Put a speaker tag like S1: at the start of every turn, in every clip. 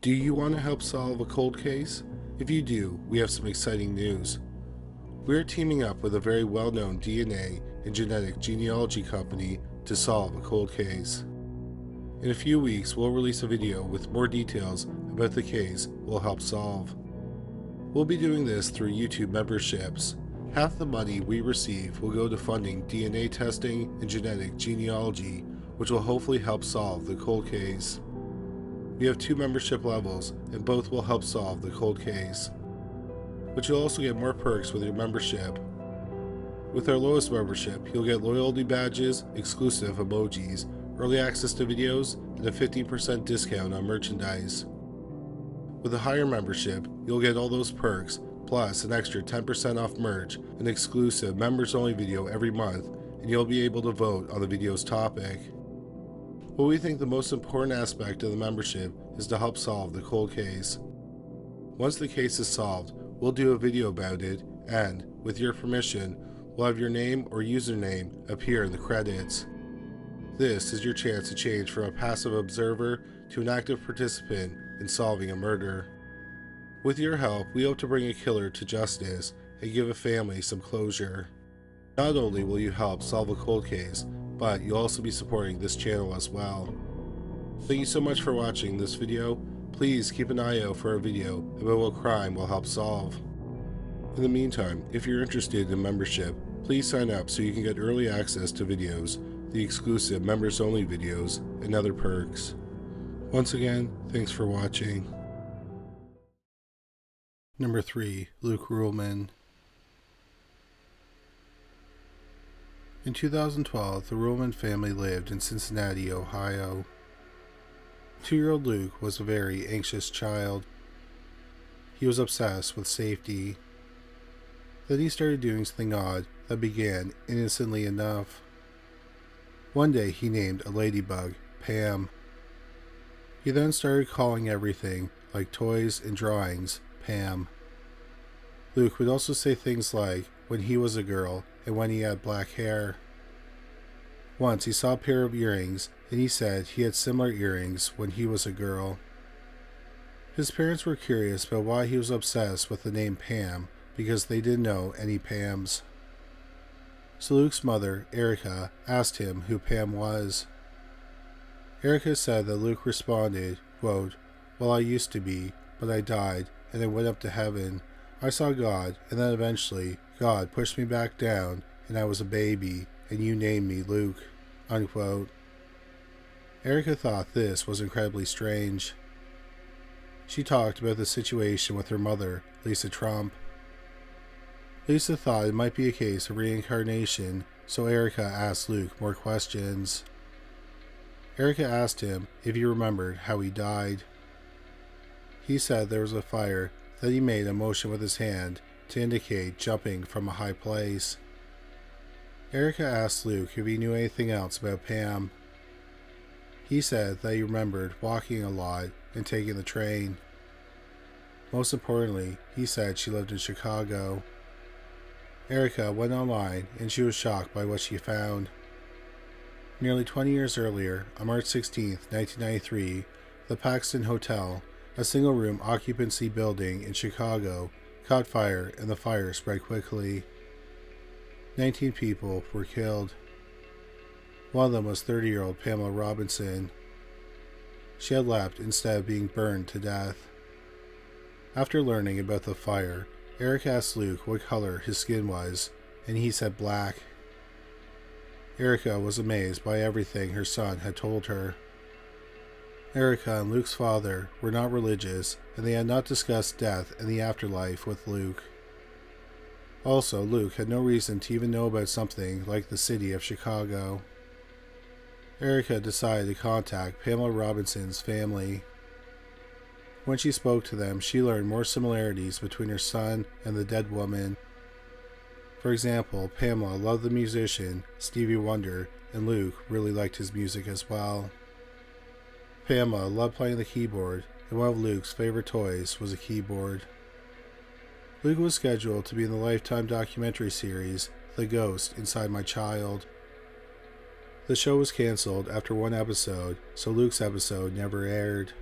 S1: Do you want to help solve a cold case? If you do, we have some exciting news. We're teaming up with a very well-known DNA and genetic genealogy company to solve a cold case. In a few weeks, we'll release a video with more details about the case we'll help solve. We'll be doing this through YouTube memberships. Half the money we receive will go to funding DNA testing and genetic genealogy, which will hopefully help solve the cold case. We have 2 membership levels, and both will help solve the cold case. But you'll also get more perks with your membership. With our lowest membership, you'll get loyalty badges, exclusive emojis, early access to videos, and a 15% discount on merchandise. With a higher membership, you'll get all those perks, plus an extra 10% off merch, an exclusive members-only video every month, and you'll be able to vote on the video's topic. But we think the most important aspect of the membership is to help solve the cold case. Once the case is solved, we'll do a video about it, and, with your permission, we'll have your name or username appear in the credits. This is your chance to change from a passive observer to an active participant in solving a murder. With your help, we hope to bring a killer to justice and give a family some closure. Not only will you help solve a cold case, but you'll also be supporting this channel as well. Thank you so much for watching this video. Please keep an eye out for a video about what crime will help solve. In the meantime, if you're interested in membership, please sign up so you can get early access to videos, the exclusive members-only videos, and other perks. Once again, thanks for watching. Number 3. Luke Ruehlman. In 2012, the Ruehlman family lived in Cincinnati, Ohio. 2-year-old Luke was a very anxious child. He was obsessed with safety. Then he started doing something odd that began innocently enough. One day he named a ladybug Pam. He then started calling everything, like toys and drawings, Pam. Luke would also say things like when he was a girl and when he had black hair. Once he saw a pair of earrings and he said he had similar earrings when he was a girl. His parents were curious about why he was obsessed with the name Pam because they didn't know any Pams. So Luke's mother, Erica, asked him who Pam was. Erica said that Luke responded, quote, "Well, I used to be, but I died and I went up to heaven. I saw God, and then eventually God pushed me back down, and I was a baby, and you named me Luke," unquote. Erica thought this was incredibly strange. She talked about the situation with her mother, Lisa Trump. Lisa thought it might be a case of reincarnation, so Erica asked Luke more questions. Erica asked him if he remembered how he died. He said there was a fire, that he made a motion with his hand to indicate jumping from a high place. Erica asked Luke if he knew anything else about Pam. He said that he remembered walking a lot and taking the train. Most importantly, he said she lived in Chicago. Erica went online and she was shocked by what she found. Nearly 20 years earlier, on March 16, 1993, the Paxton Hotel, a single-room occupancy building in Chicago, caught fire and the fire spread quickly. 19 people were killed. One of them was 30-year-old Pamela Robinson. She had left instead of being burned to death. After learning about the fire, Eric asked Luke what color his skin was, and he said black. Erica was amazed by everything her son had told her. Erica and Luke's father were not religious, and they had not discussed death and the afterlife with Luke. Also, Luke had no reason to even know about something like the city of Chicago. Erica decided to contact Pamela Robinson's family. When she spoke to them, she learned more similarities between her son and the dead woman. For example, Pamela loved the musician Stevie Wonder, and Luke really liked his music as well. Pamela loved playing the keyboard, and one of Luke's favorite toys was a keyboard. Luke was scheduled to be in the Lifetime documentary series, The Ghost Inside My Child. The show was canceled after one episode, so Luke's episode never aired.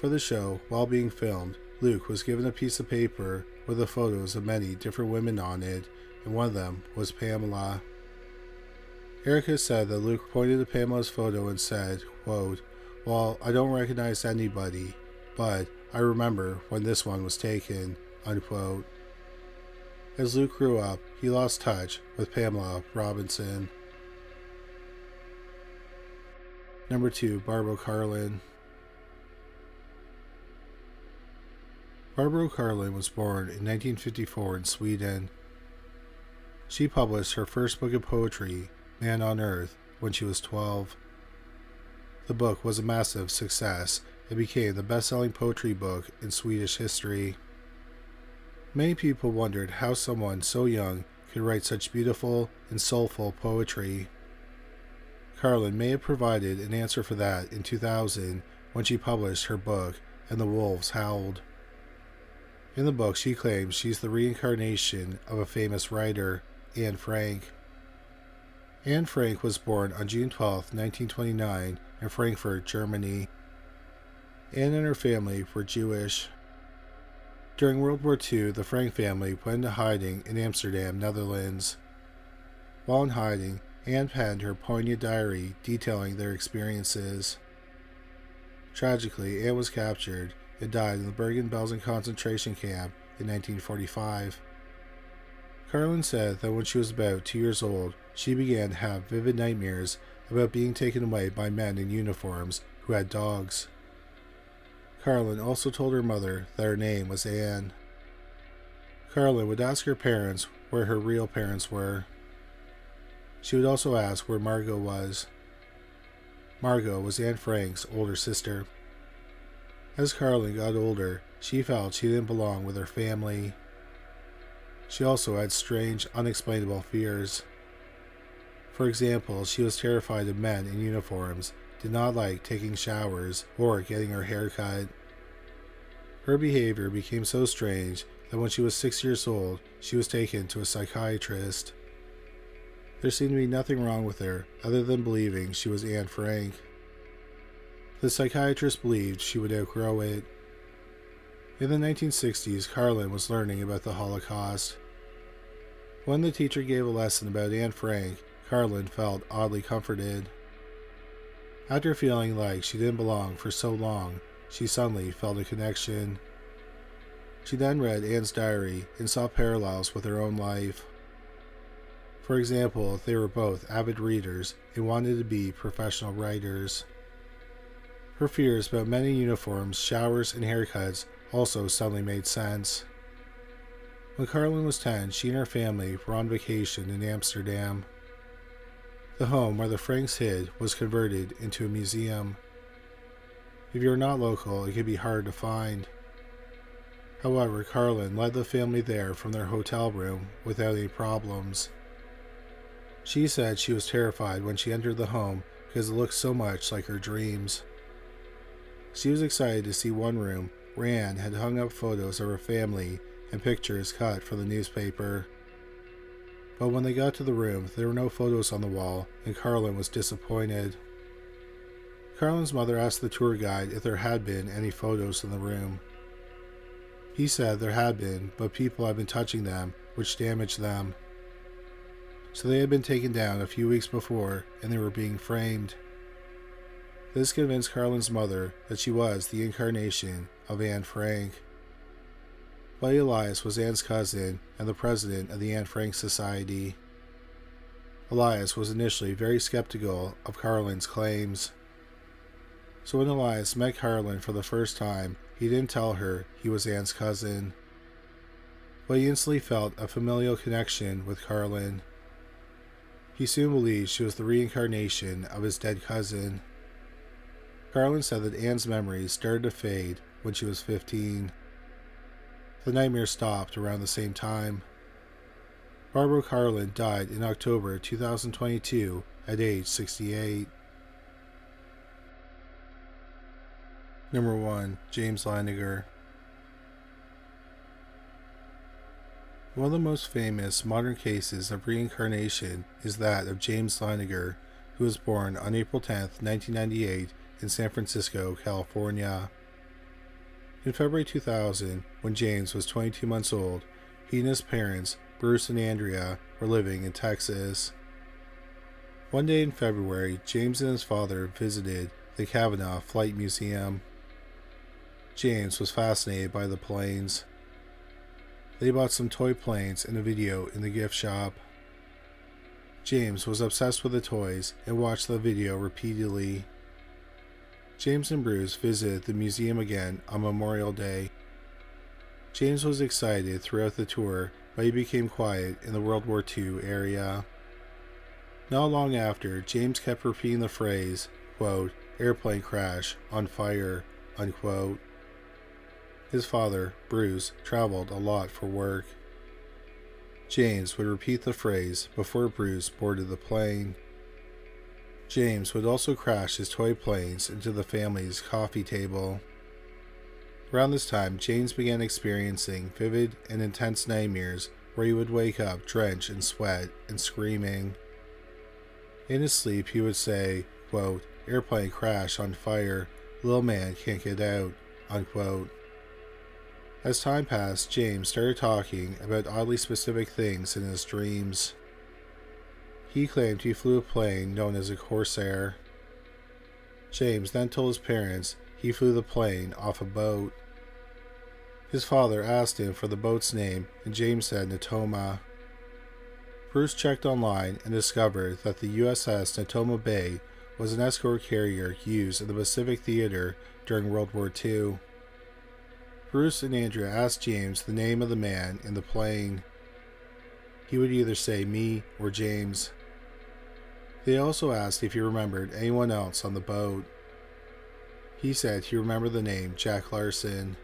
S1: For the show, while being filmed, Luke was given a piece of paper with the photos of many different women on it, and one of them was Pamela. Erica said that Luke pointed to Pamela's photo and said, quote, "Well, I don't recognize anybody, but I remember when this one was taken," unquote. As Luke grew up, he lost touch with Pamela Robinson. Number 2. Barbro Karlen. Barbro Karlen was born in 1954 in Sweden. She published her first book of poetry, Man on Earth, when she was 12. The book was a massive success and became the best-selling poetry book in Swedish history. Many people wondered how someone so young could write such beautiful and soulful poetry. Karlen may have provided an answer for that in 2000 when she published her book, And the Wolves Howled. In the book, she claims she's the reincarnation of a famous writer, Anne Frank. Anne Frank was born on June 12, 1929, in Frankfurt, Germany. Anne and her family were Jewish. During World War II, the Frank family went into hiding in Amsterdam, Netherlands. While in hiding, Anne penned her poignant diary detailing their experiences. Tragically, Anne was captured and died in the Bergen-Belsen concentration camp in 1945. Karlen said that when she was about 2 years old, she began to have vivid nightmares about being taken away by men in uniforms who had dogs. Karlen also told her mother that her name was Anne. Karlen would ask her parents where her real parents were. She would also ask where Margot was. Margot was Anne Frank's older sister. As Karlen got older, she felt she didn't belong with her family. She also had strange, unexplainable fears. For example, she was terrified of men in uniforms, did not like taking showers or getting her hair cut. Her behavior became so strange that when she was 6 years old, she was taken to a psychiatrist. There seemed to be nothing wrong with her other than believing she was Anne Frank. The psychiatrist believed she would outgrow it. In the 1960s, Karlen was learning about the Holocaust. When the teacher gave a lesson about Anne Frank, Karlen felt oddly comforted. After feeling like she didn't belong for so long, she suddenly felt a connection. She then read Anne's diary and saw parallels with her own life. For example, they were both avid readers and wanted to be professional writers. Her fears about men in uniforms, showers, and haircuts also suddenly made sense. When Karlen was 10, she and her family were on vacation in Amsterdam. The home where the Franks hid was converted into a museum. If you're not local, it can be hard to find. However, Karlen led the family there from their hotel room without any problems. She said she was terrified when she entered the home because it looked so much like her dreams. She was excited to see one room where Anne had hung up photos of her family and pictures cut from the newspaper. But when they got to the room, there were no photos on the wall, and Karlen was disappointed. Karlen's mother asked the tour guide if there had been any photos in the room. He said there had been, but people had been touching them, which damaged them. So they had been taken down a few weeks before, and they were being framed. This convinced Karlen's mother that she was the incarnation of Anne Frank. But Elias was Anne's cousin and the president of the Anne Frank Society. Elias was initially very skeptical of Karlen's claims. So when Elias met Karlen for the first time, he didn't tell her he was Anne's cousin. But he instantly felt a familial connection with Karlen. He soon believed she was the reincarnation of his dead cousin. Karlen said that Anne's memories started to fade when she was 15. The nightmare stopped around the same time. Barbro Karlen died in October 2022 at age 68. Number 1. James Leininger. One of the most famous modern cases of reincarnation is that of James Leininger, who was born on April 10, 1998 in San Francisco, California. In February 2000, when James was 22 months old, he and his parents, Bruce and Andrea, were living in Texas. One day in February, James and his father visited the Kavanaugh Flight Museum. James was fascinated by the planes. They bought some toy planes and a video in the gift shop. James was obsessed with the toys and watched the video repeatedly. James and Bruce visited the museum again on Memorial Day. James was excited throughout the tour, but he became quiet in the World War II area. Not long after, James kept repeating the phrase, quote, "airplane crash, on fire," unquote. His father, Bruce, traveled a lot for work. James would repeat the phrase before Bruce boarded the plane. James would also crash his toy planes into the family's coffee table. Around this time, James began experiencing vivid and intense nightmares where he would wake up drenched in sweat and screaming. In his sleep, he would say, quote, "airplane crash, on fire, little man can't get out," unquote. As time passed, James started talking about oddly specific things in his dreams. He claimed he flew a plane known as a Corsair. James then told his parents he flew the plane off a boat. His father asked him for the boat's name, and James said Natoma. Bruce checked online and discovered that the USS Natoma Bay was an escort carrier used in the Pacific Theater during World War II. Bruce and Andrea asked James the name of the man in the plane. He would either say me or James. They also asked if he remembered anyone else on the boat. He said he remembered the name Jack Larson.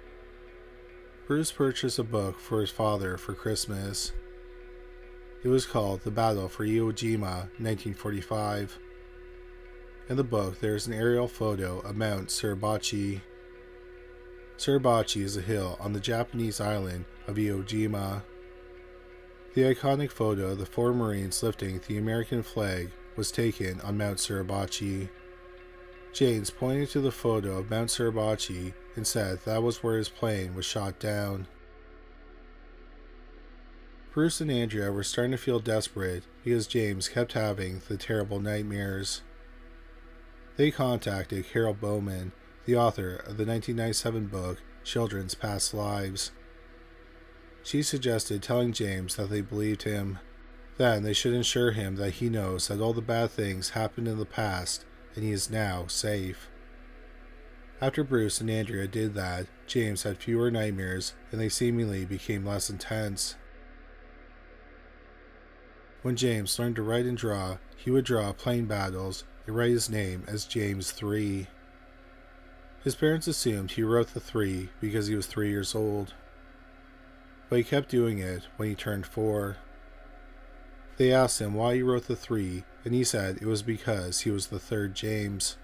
S1: Bruce purchased a book for his father for Christmas. It was called The Battle for Iwo Jima, 1945. In the book, there is an aerial photo of Mount Suribachi. Suribachi is a hill on the Japanese island of Iwo Jima. The iconic photo of the 4 Marines lifting the American flag was taken on Mount Suribachi. James pointed to the photo of Mount Suribachi and said that was where his plane was shot down. Bruce and Andrea were starting to feel desperate because James kept having the terrible nightmares. They contacted Carol Bowman, the author of the 1997 book Children's Past Lives. She suggested telling James that they believed him. Then they should assure him that he knows that all the bad things happened in the past and he is now safe. After Bruce and Andrea did that, James had fewer nightmares and they seemingly became less intense. When James learned to write and draw, he would draw plane battles and write his name as James 3. His parents assumed he wrote the 3 because he was 3 years old, but he kept doing it when he turned 4. They asked him why he wrote the 3, and he said it was because he was the 3rd James.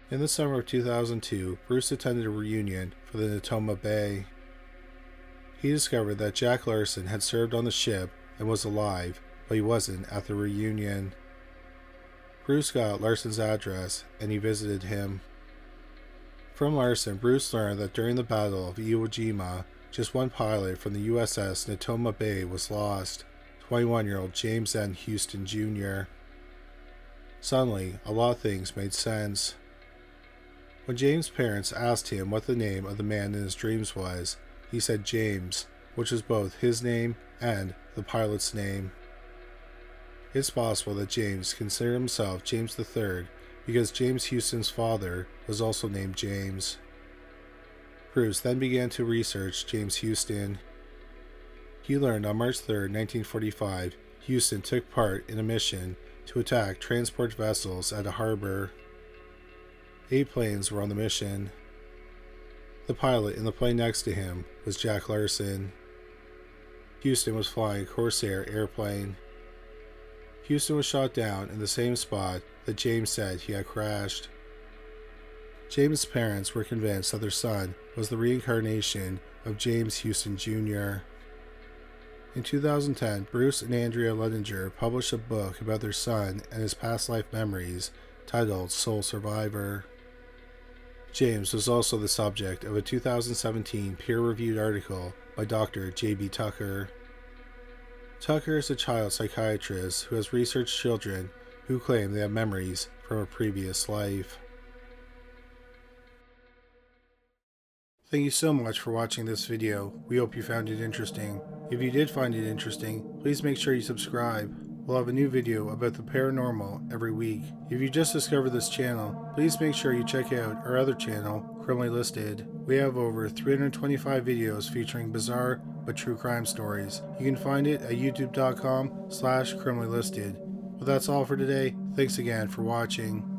S1: In the summer of 2002, Bruce attended a reunion for the Natoma Bay. He discovered that Jack Larson had served on the ship and was alive, but he wasn't at the reunion. Bruce got Larson's address, and he visited him. From Larson, Bruce learned that during the Battle of Iwo Jima, just one pilot from the USS Natoma Bay was lost, 21-year-old James N. Houston Jr. Suddenly, a lot of things made sense. When James' parents asked him what the name of the man in his dreams was, he said James, which was both his name and the pilot's name. It's possible that James considered himself James III because James Houston's father was also named James. Bruce then began to research James Houston. He learned on March 3, 1945, Houston took part in a mission to attack transport vessels at a harbor. 8 planes were on the mission. The pilot in the plane next to him was Jack Larson. Houston was flying a Corsair airplane. Houston was shot down in the same spot that James said he had crashed. James' parents were convinced that their son was the reincarnation of James Houston Jr. In 2010, Bruce and Andrea Leininger published a book about their son and his past life memories titled Soul Survivor. James was also the subject of a 2017 peer-reviewed article by Dr. J.B. Tucker. Tucker is a child psychiatrist who has researched children who claim they have memories from a previous life. Thank you so much for watching this video. We hope you found it interesting. If you did find it interesting, please make sure you subscribe. We'll have a new video about the paranormal every week. If you just discovered this channel, please make sure you check out our other channel, Criminally Listed. We have over 325 videos featuring bizarre but true crime stories. You can find it at youtube.com/criminallylisted. Well, that's all for today. Thanks again for watching.